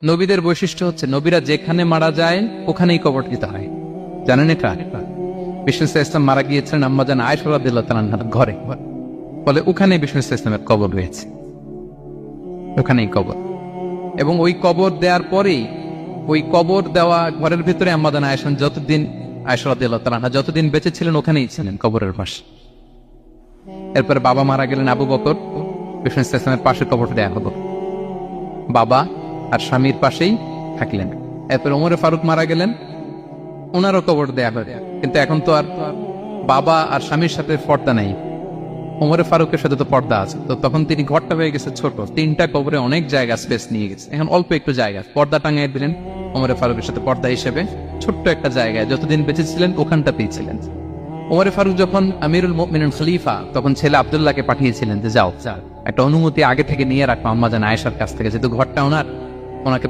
নবীদের বৈশিষ্ট্য হচ্ছে নবীরা যেখানে মারা যায় ওখানেই কবর দিতে হয়। জানেন এটা? বিষ্ণু ইসলাম মারা গিয়েছিলেন আম্মাজান আয়েশা রাদিয়াল্লাহু তাআলার ঘরে, ফলে ওখানে বিষ্ণু ইসলামের কবর রয়েছে, ওখানেই কবর। এবং ওই কবর দেওয়ার পরেই ওই কবর দেওয়া ঘরের ভিতরে আম্মাজান আয়েশা রাদিয়াল্লাহু তাআলা যতদিন বেঁচে ছিলেন ওখানেই ছিলেন কবরের পাশে। এরপরে বাবা মারা গেলেন আবু বকর, বিষ্ণু ইসলামের পাশে কবর দেয়া হলো, বাবা আর স্বামীর পাশেই থাকলেন। এরপর ওমরে ফারুক মারা গেলেন, ওনারও কবর দেয়া হয়। কিন্তু এখন তো আর বাবা আর স্বামীর সাথে পর্দা নাই, ওমরে ফারুকের সাথে তো পর্দা আছে। তো তখন তিনি ঘরটা হয়ে গেছে ছোট, 3টা কবরে অনেক জায়গা স্পেস নিয়ে গেছে। এখন অল্প একটু জায়গা পর্দা টাঙিয়ে দিলেন ওমরে ফারুকের সাথে পর্দা হিসেবে, ছোট্ট একটা জায়গায় যতদিন বেঁচে ছিলেন ওখানটাতেই ছিলেন। ওমরে ফারুক যখন আমিরুল মুমিনিন খলিফা, তখন ছেলে আব্দুল্লাহকে পাঠিয়েছিলেন যে যাও একটা অনুমতি আগে থেকে নিয়ে রাখো আম্মাজান আয়েশার কাছ থেকে, যেহেতু ঘরটা ওনাকে